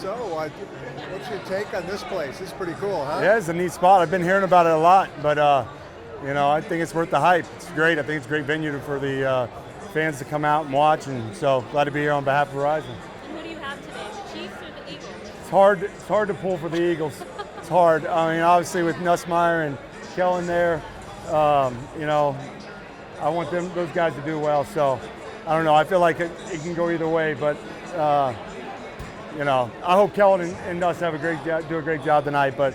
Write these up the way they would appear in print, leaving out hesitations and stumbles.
So, what's your take on this place? It's pretty cool, huh? Yeah, it's a neat spot. I've been hearing about it a lot, but I think it's worth the hype. It's great. I think it's a great venue for the fans to come out and watch, and so glad to be here on behalf of Verizon. And who do you have today, the Chiefs or the Eagles? It's hard to pull for the Eagles. It's hard. I mean, obviously with Nussmeier and Kellen there, I want those guys to do well. So I don't know. I feel like it can go either way, but I hope Kellen and Nuss do a great job tonight. But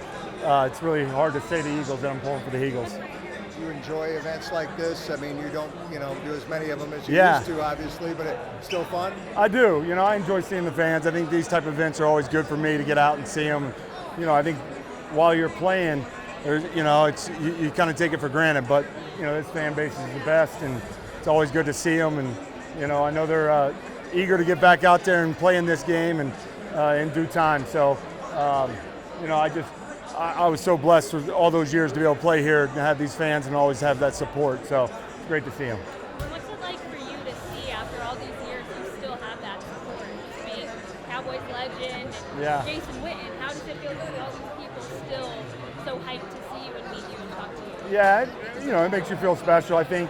it's really hard to say the Eagles, and I'm pulling for the Eagles. Do you enjoy events like this? I mean, you don't, do as many of them as you Yeah. used to, obviously, but it's still fun. I do. I enjoy seeing the fans. I think these type of events are always good for me to get out and see them. I think while you're playing, it's you kind of take it for granted, but this fan base is the best, and it's always good to see them. And I know they're eager to get back out there and play in this game and in due time. So I was so blessed with all those years to be able to play here and have these fans and always have that support. So it's great to see them. What's it like for you to see after all these years you still have that support? Just being Cowboys legend and Yeah. Jason Witten, how does it feel to see all these people still so hyped to see you and meet you and talk to you? Yeah, it makes you feel special. I think,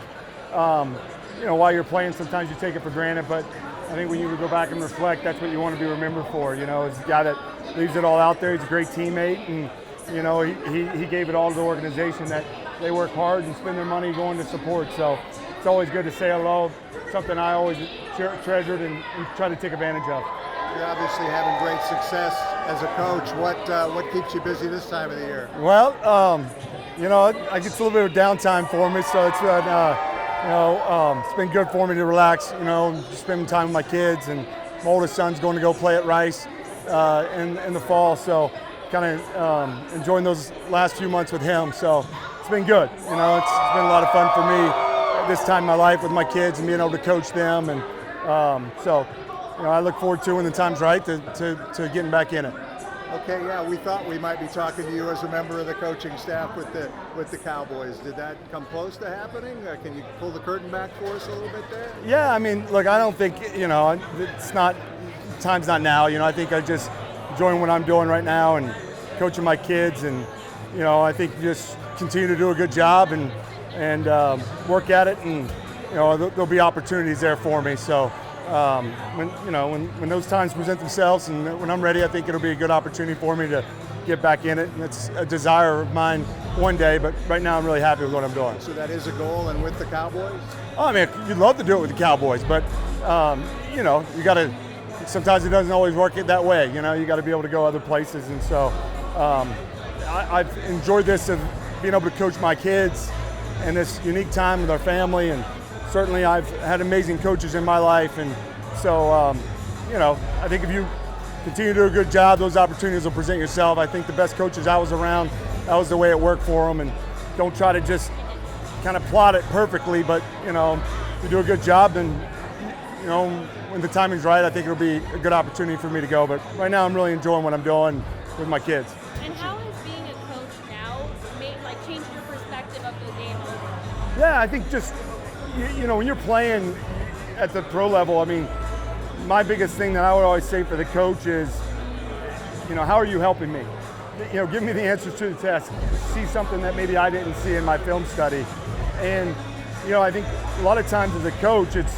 while you're playing, sometimes you take it for granted, but I think when you go back and reflect, that's what you want to be remembered for. Is a guy that leaves it all out there. He's a great teammate, and he gave it all to the organization that they work hard and spend their money going to support. So it's always good to say hello, something I always treasured and try to take advantage of. You're obviously having great success as a coach. What keeps you busy this time of the year? Well, I get a little bit of downtime for me, so it's it's been good for me to relax. Spending time with my kids, and my oldest son's going to go play at Rice in the fall, so kind of enjoying those last few months with him. So it's been good. It's been a lot of fun for me at this time in my life with my kids and being able to coach them, and I look forward to when the time's right to getting back in it. Okay, yeah, we thought we might be talking to you as a member of the coaching staff with the Cowboys. Did that come close to happening? Can you pull the curtain back for us a little bit there? Yeah, I mean, look, I don't think, it's not, time's not now. I think I just enjoying what I'm doing right now and coaching my kids, and, I think just continue to do a good job and work at it, and, there'll be opportunities there for me. So when those times present themselves and when I'm ready, I think it'll be a good opportunity for me to get back in it. And it's a desire of mine one day, but right now I'm really happy with what I'm doing. So that is a goal, and with the Cowboys? Oh, I mean, you'd love to do it with the Cowboys, but you got to. Sometimes it doesn't always work that way. You got to be able to go other places, and so I've enjoyed this of being able to coach my kids and this unique time with our family, and certainly I've had amazing coaches in my life, and so I think if you continue to do a good job, those opportunities will present yourself. I think the best coaches I was around, that was the way it worked for them, and don't try to just kind of plot it perfectly, but if you do a good job, then when the timing's right, I think it'll be a good opportunity for me to go. But right now I'm really enjoying what I'm doing with my kids. And how has being a coach now changed your perspective of the game? Yeah, I think just when you're playing at the pro level, I mean, my biggest thing that I would always say for the coach is, how are you helping me? Give me the answers to the test. See something that maybe I didn't see in my film study. And, I think a lot of times as a coach, it's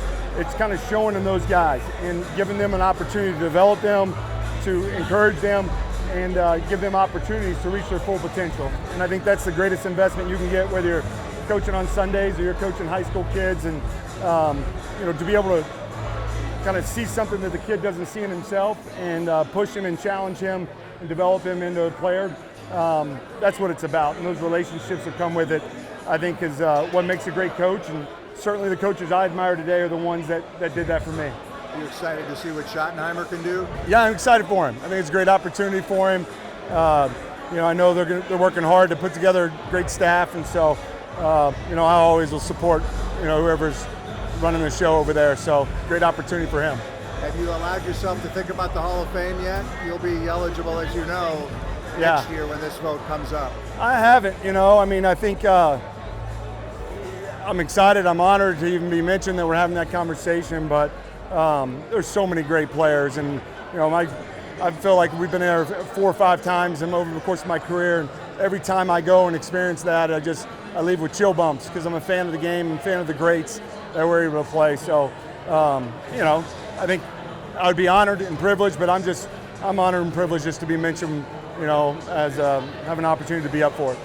kind of showing them those guys and giving them an opportunity to develop them, to encourage them, and give them opportunities to reach their full potential. And I think that's the greatest investment you can get, whether you're coaching on Sundays or you're coaching high school kids, and to be able to kind of see something that the kid doesn't see in himself and push him and challenge him and develop him into a player. That's what it's about, and those relationships that come with it, I think, is what makes a great coach. And certainly the coaches I admire today are the ones that did that for me. Are you excited to see what Schottenheimer can do? Yeah, I'm excited for him. I think it's a great opportunity for him. I know they're working hard to put together a great staff, and so I always will support whoever's running the show over there. So great opportunity for him. Have you allowed yourself to think about the Hall of Fame yet? You'll be eligible, as you know, next year when this vote comes up. I haven't. I think I'm excited. I'm honored to even be mentioned that we're having that conversation. But there's so many great players, and my I feel like we've been there 4 or 5 times and over the course of my career, and every time I go and experience that, I leave with chill bumps because I'm a fan of the game and fan of the greats that we're able to play. So, I think I would be honored and privileged, but I'm honored and privileged just to be mentioned, as have an opportunity to be up for it.